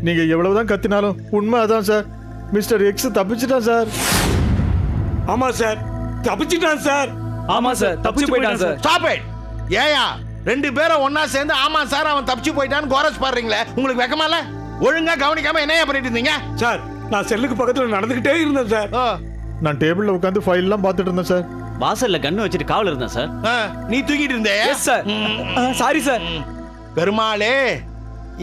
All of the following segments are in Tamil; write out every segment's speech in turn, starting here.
நீங்க எவ்வளவுதான் கத்தினாலும் உண்மை அதான் சார். மிஸ்டர் எக்ஸ் தப்பிச்சிட்டான் சார். ஆமா சார், தப்பிச்சிட்டான் சார். ஆமா சார், தப்பிச்சு போயிட்டான் சார். Stop it. ஏயா ரெண்டு பேரும் ஒண்ணா சேர்ந்து ஆமா சார் அவன் தப்பிச்சு போயிட்டான்னு கோரஸ் பாடுறீங்களே, உங்களுக்கு வெக்கமா இல்ல? ஒழுங்கா கவனிக்காம என்னையா பண்ணிட்டு இருந்தீங்க? சார், நான் செல்லுக்கு பக்கத்துல நடந்துகிட்டே இருந்தேன் சார். நான் டேபிள்ல உட்காந்து ஃபைல் எல்லாம் பார்த்துட்டு இருந்தேன் சார். வாசல்ல கண்ணு வச்சுட்டு காவல் இருந்தேன் சார். நீ தூங்கிட்டு இருந்தே? Yes sir. Sorry sir. பெருமாளே,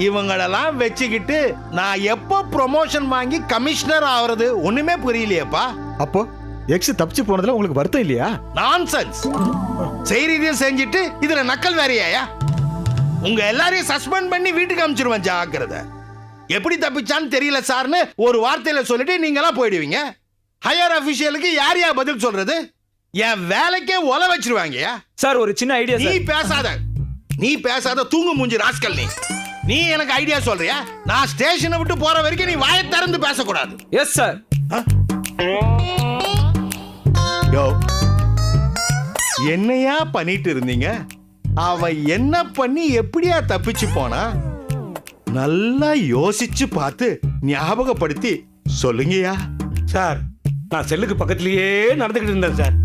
இவங்களெல்லாம் வச்சுக்கிட்டு நான் எப்போ ப்ரொமோஷன் வாங்கி கமிஷனர் ஆவறது ஒண்ணுமே புரியலையேப்பா. அப்போ எக்ஸ் தப்பிச்சு போனதுல உங்களுக்கு வருத்தம் இல்லையா? நான்சென்ஸ். செய்தியும் செஞ்சுட்டு இதுல நக்கல் வேறையா? உங்க எல்லாரையும் சஸ்பெண்ட் பண்ணி வீட்டுக்கு அனுப்பிச்சிருவேன், ஜாக்கிரதை. எப்படி தப்பிச்சான்னு தெரியல சார்னு ஒரு வார்த்தையில சொல்லிட்டு நீங்க எல்லாம் போயிடுவீங்க. ஹையர் அபிஷியலுக்கு யார் யார் பதில் சொல்றது? என் வேலைக்கே ஒல வச்சிருவாங்கயா. சார் ஒரு சின்ன ஐடியா நீ சார். பேசாத தூங்கு மூஞ்சி ராஸ்கல். நீ எனக்கு ஐடியா சொல்றியா? நான் ஸ்டேஷனை விட்டு போற வரைக்கும் நீ வாயை திறந்து பேசக்கூடாது. Yes sir. யோ, என்னையா பண்ணிட்டு இருந்தீங்க? அவ என்ன பண்ணி எப்படியா தப்பிச்சு போனா? நல்லா யோசிச்சு பார்த்து ஞாபகப்படுத்தி சொல்லுங்கயா. சார், நான் செல்லுக்கு பக்கத்திலேயே நடந்துகிட்டு இருந்தேன் சார்.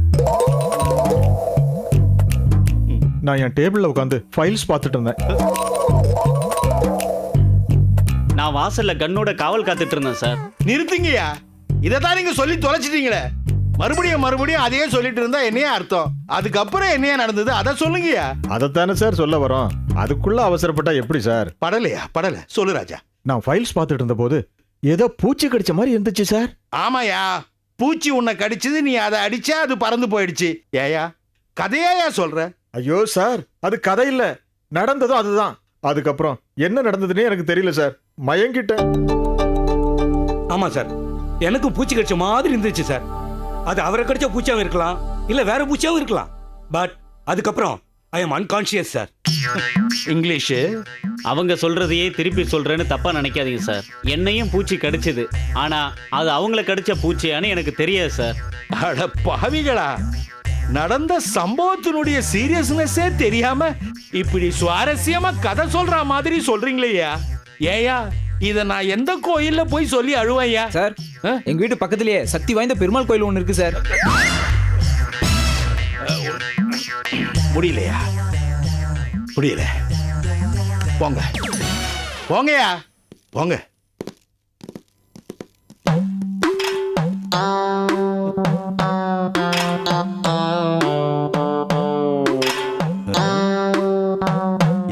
நான் என் டேபிள்ல உட்காந்து ஃபைல்ஸ் பார்த்துட்டு இருந்தேன். நான் வாசல்ல கண்ணோட காவல் காத்துட்டு இருந்தேன் சார். நிறுத்துங்கயா. இததான் நீங்க சொல்லி தொலைச்சிட்டீங்களே. மறுபடியும் அதையே சொல்லிட்டு இருந்தா என்னையா அர்த்தம்? அதுக்கப்புறம் என்னையா நடந்தது அதை சொல்லுங்கயா. அதைத்தானே சார் சொல்ல வரோம். அதுக்குள்ள அவசரப்பட்டா எப்படி சார்? படல சொல்லு ராஜா. நான் ஃபைல்ஸ் பார்த்துட்டு இருந்த போது ஏதோ பூச்சி கடிச்ச மாதிரி இருந்துச்சு சார். ஆமாயா, பூச்சி உன்னை கடிச்சது, நீ அதை அடிச்சா அது பறந்து போயிடுச்சு. ஏயா கதையா சொல்ற? ஐயோ சார், அது கதை இல்ல, நடந்ததும் அதுதான். அதுக்கப்புறம் என்ன நடந்ததுன்னே எனக்கு தெரியல சார். மயங்கிட்டேன். ஆமா சார், எனக்கு பூச்சி கடிச்ச மாதிரி இருந்துச்சு சார். அது அவரை கடிச்ச பூச்சியாவும் இருக்கலாம், இல்ல வேற பூச்சியாவும் இருக்கலாம். பட் அதுக்கப்புறம் I am unconscious sir. English அவங்க சொல்றதையே திருப்பி சொல்றேன்னு தப்பா நினைக்காதீங்க சார். என்னையும் பூச்சி கடிச்சது, ஆனா அது அவங்கள கடிச்ச பூச்சியான்னு எனக்கு தெரியாது சார். அட பாவிகளா, நடந்த சம்பவத்தினுடைய சீரியஸ்னஸே தெரியாம இப்படி சுவாரஸ்யமா கதை சொல்ற மாதிரி சொல்றீங்களேயா. ஏயா இத நான் எந்த கோயில்ல போய் சொல்லி அழுவையா? சார், எங்க வீட்டு பக்கத்திலேயே சக்தி வாய்ந்த பெருமாள் கோயில் ஒன்று இருக்கு சார். முடியலையா? முடியல. போங்கயா போங்க.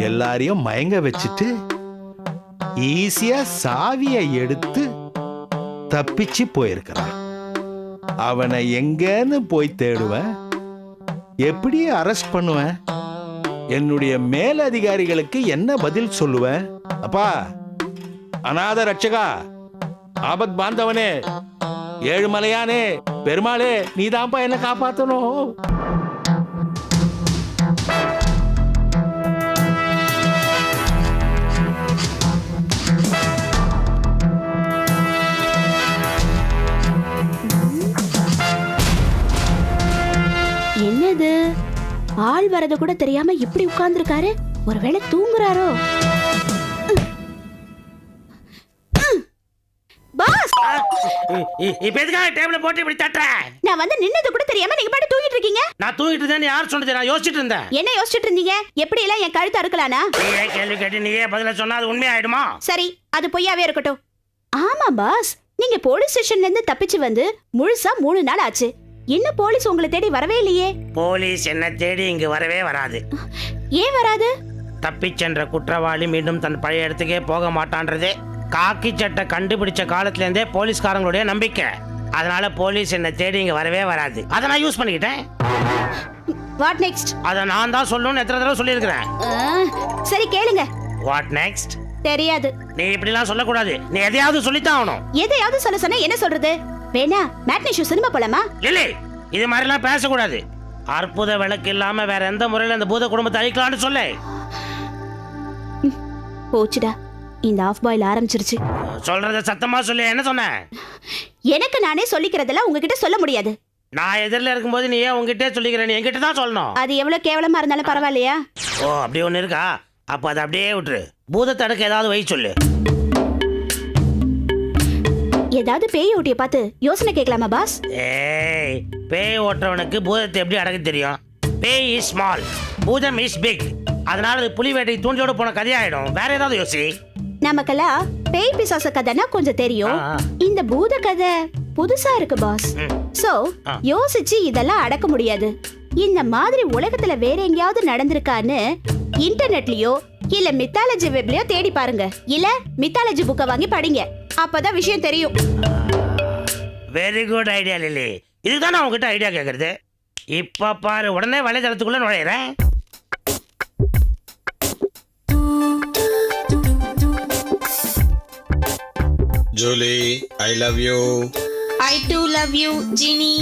எல்லாரையும் மயங்க வச்சுட்டு ஈஸியா சாவியை எடுத்து தப்பிச்சு போயிருக்கிறான். அவனை எங்கன்னு போய் தேடுவேன், எப்படி அரெஸ்ட் பண்ணுவேன், என்னுடைய மேல் அதிகாரிகளுக்கு என்ன பதில் சொல்லுவேன்? அப்பா அநாத ரட்சகா, ஆபத் பாந்தவனே, ஏழுமலையானே, பெருமாளே, நீதான்ப்பா என்ன காப்பாத்தணும். என்னது, ஆள் வரது கூட தெரியாம இப்படி உட்கார்ந்துருக்காரு? ஒருவேளை தூங்குறாரோ? பாஸ், இப்ப எதுக்காக டேபிள போட்டு இப்படி தட்டற? நான் வந்து நின்னது கூட தெரியாம நீங்க பாட்டு தூங்கிட்டு இருக்கீங்க. நான் தூங்கிட்டு இருந்தேன்னு யார் சொன்னது? நான் யோசிச்சுட்டு இருந்தேன். என்ன யோசிச்சுட்டு இருந்தீங்க? எப்படி எல்லாம் என் கழுத்து அறுக்கலானா? நீயே கேள்வி கேட்டு நீயே பதில சொன்னா அது உண்மையாயிடுமா? சரி, அது பொய்யாவே இருக்கட்டும். ஆமா பாஸ், நீங்க போலீஸ் ஸ்டேஷன்ல இருந்து தப்பிச்சு வந்து முழுசா 3 நாள் ஆச்சு. இன்னும் போலீஸ் உங்களை தேடி வரவே இல்லையே. போலீஸ் என்ன தேடி இங்கு வரவே வராது. ஏன் வராது? தப்பிச் சென்ற குற்றவாளி மீண்டும் தன் பழைய இடத்துக்கே போக மாட்டான்றதே காக்கி சட்டை கண்டுபிடிச்ச காலத்துல இருந்தே போலீஸ்காரங்களுடைய நம்பிக்கை. அதனால போலீஸ் என்ன தேடி இங்க வரவே வராது. அதை நான் யூஸ் பண்ணிக்கிட்டேன். What next? அதை நான் தான் சொல்லணும்னு எத்தனை தடவை சொல்லியிருக்கிறேன். சரி கேளுங்க. What next? தெரியாது. நீ இப்படிலாம் சொல்லக்கூடாது. நீ எதையாவது சொல்லித்தான் ஆகணும். எதையாவது சொல்ல சொன்னா என்ன சொல்றது? வேணா மேட்னி ஷோ சினிமா போலாமா? இல்லை, இது மாதிரிலாம் பேசக்கூடாது. அற்புத விளக்கு இல்லாம வேற எந்த முறையில அந்த பூத குடும்பத்தை அழிக்கலாம்னு சொல்ல. போச்சுடா, இந்த ஆஃப் பாயில் ஆரம்பிச்சிருச்சு. சொல்றத சத்தமா சொல்லி. என்ன சொன்ன? எனக்கு நானே சொல்லிக்கிறதெல்லாம் உங்ககிட்ட சொல்ல முடியாது. நான் எதிரில் இருக்கும்போது நீ ஏன் உங்ககிட்டே சொல்லிக்கிற? நீ என்கிட்ட தான் சொல்லணும். அது எவ்வளவு கேவலமா இருந்தாலும் பரவாயில்லையா? ஓ, அப்படி ஒண்ணு இருக்கா? அப்ப அதை அப்படியே விட்டுரு. பூதத்தை அடுக்க ஏதாவது வை சொல்லு. ஏதாவது பேய் ஓட்டிய பார்த்து யோசனை கேட்கலாமா பாஸ்? ஏய், பேய் ஓட்டுறவனுக்கு பூதத்தை எப்படி அடக்க தெரியும்? பேய் இஸ் ஸ்மால், பூதம் இஸ் பிக். அதனால அது புலி வேட்டை தூண்டியோட போன கதையாயிடும். வேற ஏதாவது யோசி. நமக்கெல்லாம் பேய் பிசாச கதைனா கொஞ்சம் தெரியும். ஆ. இந்த பூத கதை புதுசா இருக்கு பாஸ். சோ யோசிச்சு இதெல்லாம் அடக்க முடியாது. இந்த மாதிரி உலகத்துல வேற எங்கேயாவது நடந்திருக்கான்னு இன்டர்நெட்லயோ இல்ல மித்தாலஜி வெப்லயோ தேடி பாருங்க. இல்ல மித்தாலஜி புக்க வாங்கி படிங்க. அப்பதான் விஷயம் தெரியும். Very good idea Lilly. இதுதான் நான் உங்ககிட்ட ஐடியா கேட்கறது. இப்ப பாரு, உடனே வலைதளத்துக்குள்ள நுழையிறேன். Julie, I love you. I too love you, Ginny.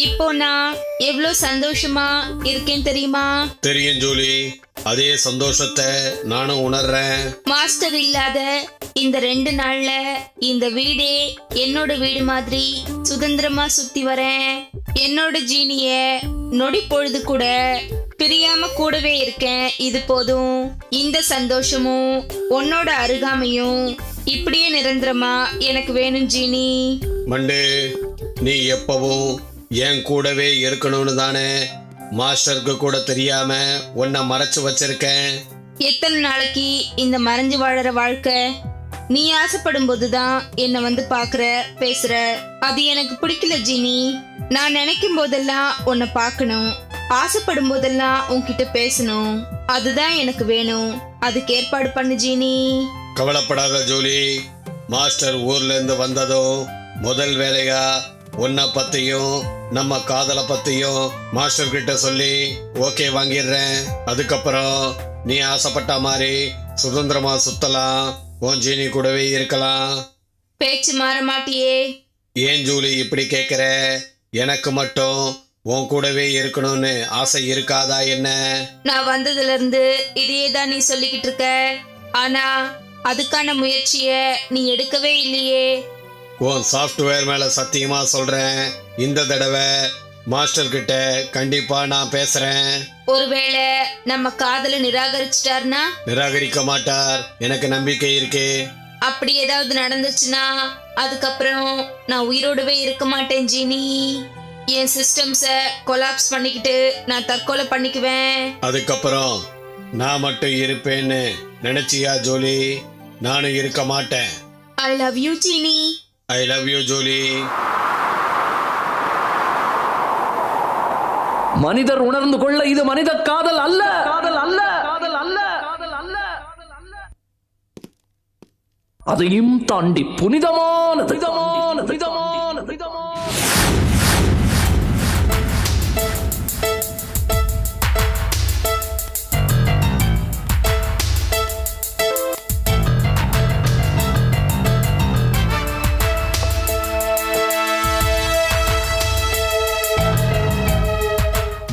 இப்போ நான் எவ்வளவு சந்தோஷமா இருக்கேன் தெரியுமா? தெரியும் ஜூலி, அதே சந்தோஷத்தை நானும் உணர்றேன். மாஸ்டர் இல்லாத இந்த 2 நாள்ல இந்த வீடே என்னோட வீடு மாதிரி சுதந்திரமா சுத்தி வரேன். என்னோட ஜீனிய நொடி பொழுது கூட பிரியாம கூடவே இருக்கேன். இது போதும். இந்த சந்தோஷமும் உன்னோட அருகாமையும் இப்படியே நிரந்தரமா எனக்கு வேணும் ஜீனி. மண்டு, நீ எப்பவும் என் கூடவே இருக்கணும்னு தானே மாஸ்டருக்கு கூட தெரியாம உன்னை மறைச்சு வச்சிருக்கேன். எத்தனை நாளைக்கு இந்த மறைஞ்சு வாழற வாழ்க்கை? நீ ஆசைப்படும் போதுதான் என்ன வந்து பாக்குற, பேசுற. அது எனக்கு பிடிக்கல ஜீனி. நான் நினைக்கும் போதெல்லாம் உன்னை பார்க்கணும், ஆசைப்படும் போதெல்லாம் உன்கிட்ட பேசணும். அதுதான் எனக்கு வேணும். அதுக்கு ஏற்பாடு பண்ணு ஜீனி. கவலைப்படாத ஜூலி, மாஸ்டர் ஊர்ல இருந்து வந்ததும் முதல் வேலையா உன்னை பத்தியும் நம்ம காதலை பத்தியும் மாஸ்டர் கிட்ட சொல்லி ஓகே வாங்கிடுறேன். அதுக்கப்புறம் நீ ஆசைப்பட்ட மாதிரி சுதந்திரமா சுத்தலாம், உன் ஜீனி கூடவே இருக்கலாம். பேச்சு மாற மாட்டியே? ஏன் ஜூலி இப்படி கேட்குற? எனக்கு மட்டும் உன் கூடவே இருக்கணும்னு ஆசை இருக்காதா என்ன? நான் வந்ததுல இருந்து இதையே தான் நீ சொல்லிக்கிட்டு இருக்க. ஆனா அதுக்கான முயற்சிய நீ எடுக்கவே இல்லையே. உன் சாஃப்ட்வேர் மேல சத்தியமா சொல்றேன், இந்த தடவை மாஸ்டர் கிட்ட கண்டிப்பா நான் பேசுறேன். ஒருவேளை நம்ம காதலை நிராகரிச்சிட்டாருன்னா? நிராகரிக்க மாட்டார், எனக்கு நம்பிக்கை இருக்கு. அப்படி ஏதாவது நடந்துச்சுன்னா அதுக்கப்புறம் நான் உயிரோடவே இருக்க மாட்டேன் ஜீனி. என் சிஸ்டம்ஸை கொலாப்ஸ் பண்ணிக்கிட்டு நான் தற்கொலை பண்ணிக்குவேன். அதுக்கப்புறம் நான் மட்டும் இருப்பேன்னு நினைச்சியா ஜூலி? நானும் இருக்க மாட்டேன். ஐ லவ் யூ ஜீனி. ஐ லவ் யூ ஜூலி. மனிதர் உணர்ந்து கொள்ள இது மனித காதல் அல்ல, காதல் அல்ல, காதல் அல்ல, காதல் அல்ல. அதையும் தாண்டி புனிதமானது, புனிதமானது, புனிதமானது, புனிதமானது.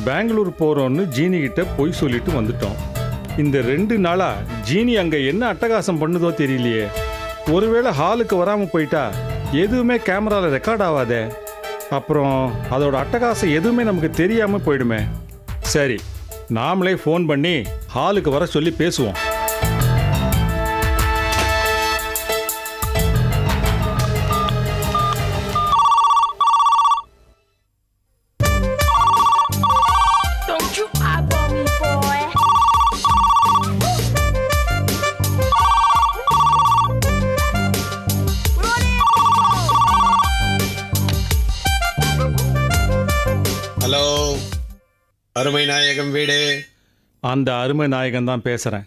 பெங்களூர் போறோம்னு ஜீனி கிட்ட போய் சொல்லிட்டு வந்துட்டோம். இந்த 2 நாளா ஜீனி அங்க என்ன அட்டகாசம் பண்ணுதோ தெரியலையே. ஒருவேளை ஹாலுக்கு வராம போயிட்டா எதுவுமே கேமரால ரெக்கார்ட் ஆகாதே. அப்புறம் அதோட அட்டகாசம் எதுவுமே நமக்கு தெரியாம போயிடுமே. சரி, நாமளே ஃபோன் பண்ணி ஹாலுக்கு வர சொல்லி பேசுவோம். ஹலோ, அருமை நாயகம் வீடு. அந்த அருமை நாயகன் தான் பேசுறேன்.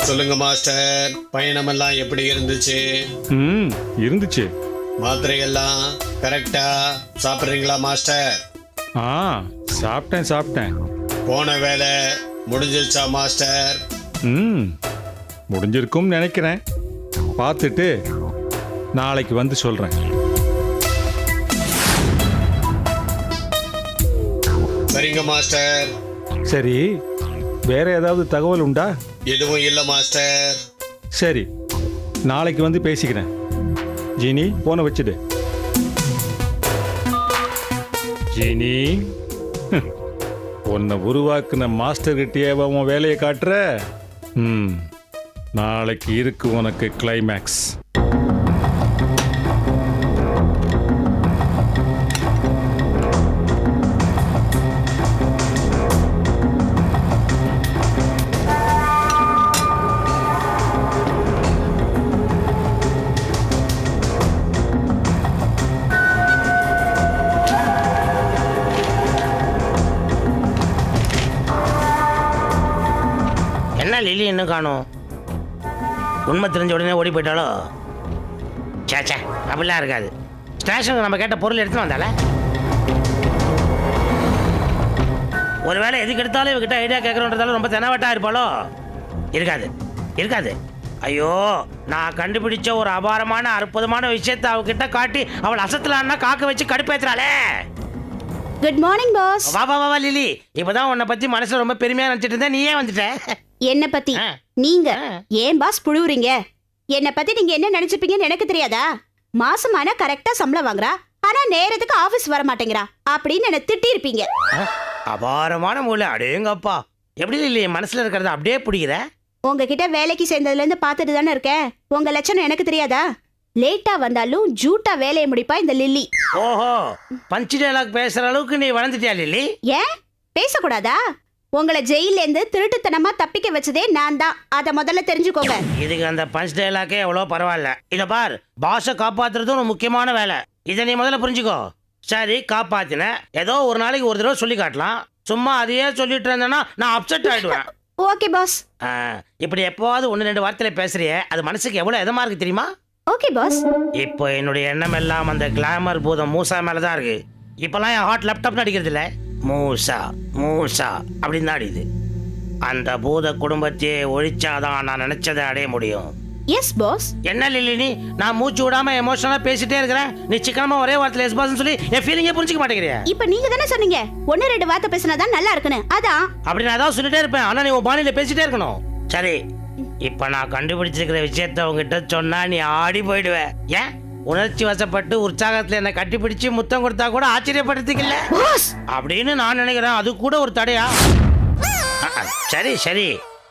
சொல்லுங்க மாஸ்டர், பயணமெல்லாம் எப்படி இருந்துச்சு? இருந்துச்சு. மாத்திரையெல்லாம் கரெக்டா சாப்பிட்றீங்களா மாஸ்டர்? சாப்பிட்டேன். போன வேலை முடிஞ்சிருச்சா மாஸ்டர்? முடிஞ்சிருக்கும் நினைக்கிறேன். பார்த்துட்டு நாளைக்கு வந்து சொல்றேன். சரிங்க மாஸ்டர். சரி, வேற ஏதாவது தகவல் உண்டா? எதுவும் இல்லை மாஸ்டர். சரி, நாளைக்கு வந்து பேசிக்கிறேன். ஜீனி போனை வச்சுடு. ஜீனி, உன்னை உருவாக்குன மாஸ்டர் கிட்டே உன் வேலையை காட்டுற. நாளைக்கு இருக்கு உனக்கு கிளைமேக்ஸ். என்ன லில்லி இன்னும் காணும்? உண்மை தெரிஞ்ச உடனே ஓடி போயிட்டாலோ? சேச்சே, அப்படிலாம் இருக்காது. ஸ்டேஷனுக்கு நம்ம கேட்ட பொருள் எடுத்துன்னு வந்தால. ஒருவேளை எதுக்கு எடுத்தாலும் இவகிட்ட ஐடியா கேட்கறோன்றதால ரொம்ப தெனவட்டா இருப்பாளோ? இருக்காது இருக்காது. ஐயோ, நான் கண்டுபிடிச்ச ஒரு அபாரமான அற்புதமான விஷயத்தை அவகிட்ட காட்டி அவள் அசத்தலான்னா காக்க வச்சு கடுப்பேத்துறாளே. Good morning boss. வா வா வா லில்லி, இப்பதான் உன்னை பத்தி மனசுல ரொம்ப பெருமையா நினைச்சிட்டு இருந்தேன். நீயே வந்துட்ட. என்ன பத்தி நீங்க ஏன் பாஸ் புழுவுறீங்க? என்ன பத்தி நீங்க என்ன நினைச்சுப்பீங்கன்னு எனக்கு தெரியாதா? மாசமான கரெக்டா சம்பளம் வாங்குறா, ஆனா நேரத்துக்கு ஆபீஸ் வர மாட்டேங்கிறா அப்படின்னு என்ன திட்டி இருப்பீங்க. அபாரமான மூளை, அடேங்கப்பா. எப்படி லில்லி மனசுல இருக்கிறத அப்படியே பிடிக்கிற? உங்ககிட்ட வேலைக்கு சேர்ந்ததுல இருந்து பார்த்துட்டு தானே இருக்கேன். உங்க லட்சணம் எனக்கு தெரியாதா? லேட்டா வந்தாலும் ஜூட்டா வேலையை முடிப்பா இந்த லில்லி. ஓஹோ, பஞ்ச் டயலாக் பேசுற அளவுக்கு நீ வளர்ந்துட்டியா லில்லி? ஏன் பேசக்கூடாதா? உங்களை ஜெயில இருந்து திருட்டுத்தனமா தப்பிக்க வச்சதே நான் தான். அத முதல்ல தெரிஞ்சுக்கோங்க. இதுக்கு அந்த பஞ்ச் டயலாக்கே எவ்வளவு பரவாயில்ல. இத பார், பாஸை காப்பாத்துறது ஒரு முக்கியமான வேலை. இதை நீ முதல்ல புரிஞ்சுக்கோ. சரி, காப்பாத்தின, ஏதோ ஒரு நாளைக்கு ஒரு தடவை சொல்லி காட்டலாம். சும்மா அதையே சொல்லிட்டு இருந்தேன்னா நான் அப்செட் ஆயிடுவேன். Okay boss. இப்படி எப்போவாவது 1-2 வார்த்தையில பேசுறியே, அது மனசுக்கு எவ்வளவு இதமா இருக்கு தெரியுமா? Okay boss. இப்போ என்னுடைய எண்ணம் எல்லாம் அந்த கிளாமர் பூதம் மூசா மேலதான் இருக்கு. இப்பெல்லாம் என் ஹாட் லேப்டாப் அடிக்கிறது இல்ல, மூசா மூசா அப்படின்னு தான் அடிக்குது. அந்த பூத குடும்பத்தையே ஒழிச்சாதான் நான் நினைச்சதை அடைய முடியும். S pass. என்ன லில்லி நீ, நான் மூச்சு விடாம எமோஷனலா பேசிட்டே இருக்கிறேன், நீ சிக்கனமா ஒரே வார்த்தையில எஸ் பாஸ்னு சொல்லி என் ஃபீலிங்கே புரிஞ்சுக்க மாட்டேங்கிறியா? இப்போ நீங்க தானே சொன்னீங்க 1-2 வார்த்தை பேசினாதான் நல்லா இருக்குன்னு. அதான் அப்படி நான் ஏதாவது சொல்லிட்டே இருப்பேன், ஆனா நீ உன் பாணியில பேசிட்டே இருக்கணும். சரி, இப்ப நான் கண்டுபிடிச்சிருக்கிற விஷயத்த உங்ககிட்ட சொன்னா நீ ஆடி போயிடுவ. ஏன் உணர்ச்சி வசப்பட்டு உற்சாகத்துல என்ன கட்டிப்பிடிச்சு முத்தம் கொடுத்தா கூட ஆச்சரியப்படுத்திக்கல அப்படின்னு நான் நினைக்கிறேன். அது கூட ஒரு தடையா? சரி சரி,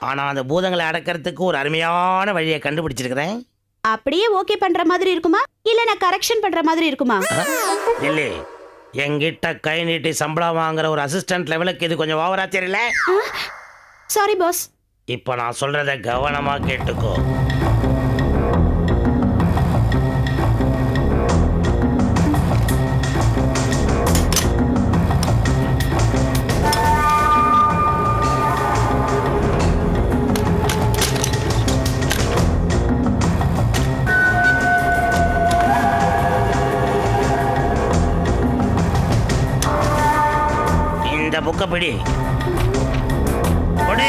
ஆனா அந்த பூதங்களை அடக்கிறதுக்கு ஒரு அருமையான வழியை கண்டுபிடிச்சிருக்கிறேன். அப்படியே ஓகே பண்ற மாதிரி இருக்குமா இல்ல நான் கரெக்ஷன் பண்ற மாதிரி இருக்குமா? இல்லை, என்கிட்ட கை நீட்டி சம்பளம் வாங்குற ஒரு அசிஸ்டன்ட் லெவலுக்கு இது கொஞ்சம் ஓவரா தெரியல. Sorry boss. இப்ப நான் சொல்றத கவனமா கேட்டுக்கோ. இந்த புக்க பிடி கொடு.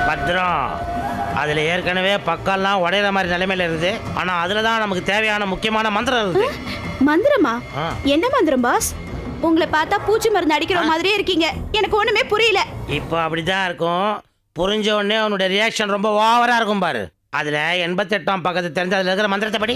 பத்திரம், அதுல ஏற்கனவே பக்கம்லாம் உடையிற மாதிரி நிலைமையில இருக்குது. ஆனா அதுலதான் நமக்கு தேவையான முக்கியமான மந்திரம் இருக்குது. மந்திரமா? என்ன மந்திரம் பாஸ்? உங்களை பார்த்தா பூச்சி மருந்து அடிக்கிற மாதிரியே இருக்கீங்க. எனக்கு ஒண்ணுமே புரியல. இப்போ அப்படிதான் இருக்கும். புரிஞ்ச உடனே அவனுடைய ரியாக்ஷன் ரொம்ப ஓவரா இருக்கும் பாரு. அதுல 88ஆம் பக்கத்து தெரிஞ்சு அதுல இருக்கிற மந்திரத்தை படி.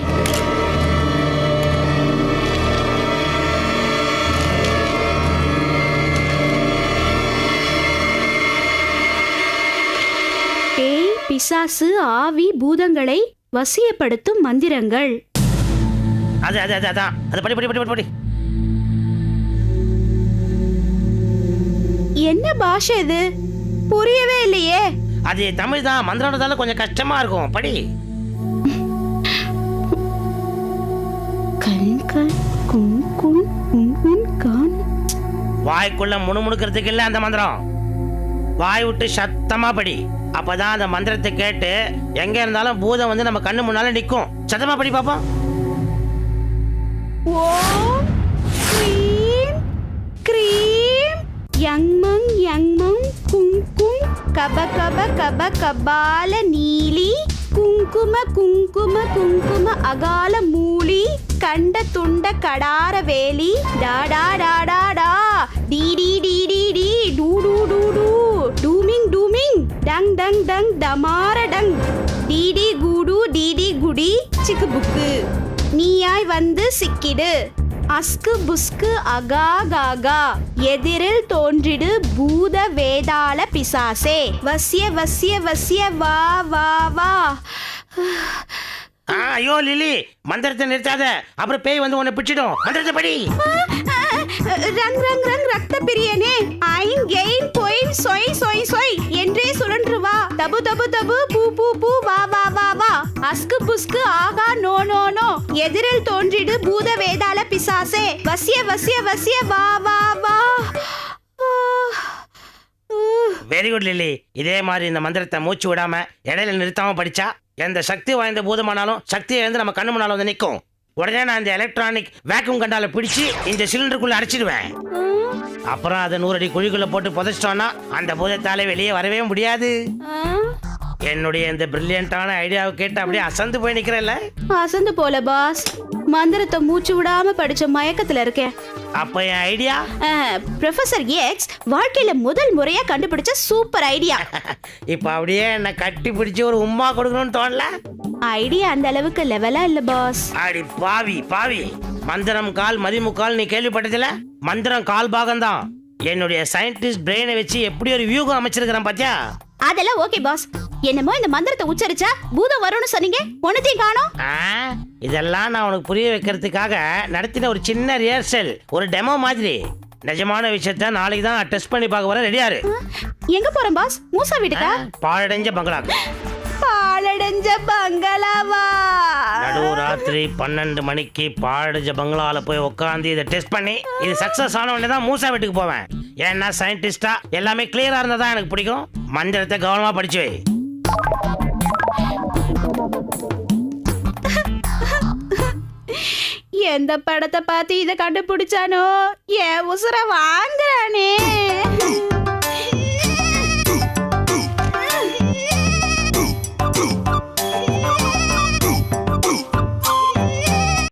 பேய் பிசாசு ஆவி பூதங்களை வசியப்படுத்தும் மந்திரங்கள். அது அது அது அதான் அது படி படி படி படி. என்ன பாஷை இது? புரியவே இல்லையே. அது தமிழ் தான், மந்திரம்ன்றதால கொஞ்சம் கஷ்டமா இருக்கும். படி. வாய்க்குள்ள முணுமுணுக்கிறதுக்கு இல்ல அந்த மந்திரம். வாய் விட்டு சத்தமா படி. அப்பதான் அந்த மந்திரத்தை கேட்டு எங்க இருந்தாலும் பூதம் வந்து நம்ம கண்ணு முன்னால நிக்கும். சத்தமா படி பாப்போம். ஓம் க்ரீம் க்ரீம் யங்மங் யங்மங் குங்கும் கப கப கப கபால நீலி குங்கும குங்கும குங்கும அகால மூலி கண்ட துண்ட கடார வேலி டா டா டா டா டா டி டி டி டி டி டூ டூ டூ டூ டூமிங் டூமிங் டங் டங் டங் டமார டங் டி டி குடு டி டி குடி சிக்கு புக்கு நீயாய் வந்து சிக்கிடு அஸ்கு புஸ்கு அகா காகா எதிரில் தோன்றிடு பூத வேதாள பிசாசே வசிய வசிய வசிய வா வா வா ஐயோ லிலி, மந்திரத்தை நிறுத்தாத, அப்புறம் பேய் வந்து உன்னை பிடிச்சிடும். மந்திரத்தை படி. ரங் ரங் ரங் ரத்த பிரியனே ஐன் கெயின் பொயின் சொய் சொய் சொய் என்றே சுழன்று வா தபு தபு தபு பூ பூ பூ வா வா வா வா அஸ்கு புஸ்கு ஆகா நோ நோ நோ எதிரில் தோன்றிடு பூத வேதாள பிசாசே வசிய வசிய வசிய வா வா வா. Very good Lily. இதே மாதிரி இந்த மந்திரத்தை மூச்சு விடாம இடையில நிறுத்தாம படிச்சா எந்த சக்தி வாய்ந்த பூதமானாலும் சக்தியை வந்து நம்ம கண்ணு முன்னால வந்து நிற்கும். உடனே நான் இந்த எலக்ட்ரானிக் வேக்யூம் கண்டால பிடிச்சு இந்த சிலிண்டருக்குள்ள அடைச்சிடுவேன். அப்புறம் அதை 100 அடி குழிக்குள்ள போட்டு புதைச்சிட்டோம்னா அந்த பூதத்தாலே வெளியே வரவே முடியாது. என்னுடைய இந்த பிரில்லியண்டான ஐடியாவை கேட்டு அப்படியே அசந்து போய் நிக்கிறேன்ல. அசந்து போல பாஸ், மந்திரத்தை மூச்சு விடாம படிச்ச மயக்கத்துல இருக்கேன். அப்ப என் ஐடியா ப்ரொஃபசர் எக்ஸ் வாழ்க்கையில முதல் முறையா கண்டுபிடிச்ச சூப்பர் ஐடியா. இப்ப அப்படியே என்ன கட்டி பிடிச்சு ஒரு உம்மா கொடுக்கணும்னு தோணல. ஐடியா அந்த அளவுக்கு லெவலா இல்ல பாஸ். அடி பாவி பாவி, மந்திரம் கால் மதிமுக்கால் நீ கேள்விப்பட்டதில்ல? மந்திரம் கால் பாகம் தான். என்னுடைய சயின்டிஸ்ட் பிரெயினை வச்சு எப்படி ஒரு வியூகம் அமைச்சிருக்கிறேன் பாத்தியா? அதெல்லாம் ஓகே பாஸ். என்னமோ இந்த மந்திரத்தை உச்சரிச்சா பூதம் வரும்னு சொன்னீங்க, ஒண்ணுத்தையும் காணோம். இதெல்லாம் நான் உனக்கு புரிய வைக்கிறதுக்காக நடத்தின ஒரு சின்ன ரிஹர்சல், ஒரு டெமோ மாதிரி. நிஜமான விஷயத்த நாளைக்கு தான் டெஸ்ட் பண்ணி பார்க்க வர. ரெடியாரு? எங்க போறேன் பாஸ்? மூசா வீட்டுக்கா? பாழடைஞ்ச பங்களா. பாழடைஞ்ச பங்களாவா? நடு ராத்திரி 12 மணிக்கு பாழடைஞ்ச பங்களால போய் உட்காந்து இதை டெஸ்ட் பண்ணி இது சக்சஸ் ஆன உடனே தான் மூசா வீட்டுக்கு போவேன். ஏன்னா சயின்டிஸ்டா எல்லாமே கிளியரா இருந்தா தான் எனக்கு பிடிக்கும். மந்திரத்தை கவனமா படிச்சு வை. எந்த படத்தை பார்த்து இதை கண்டுபிடிச்சானோ என் உசுர வாங்குறானே.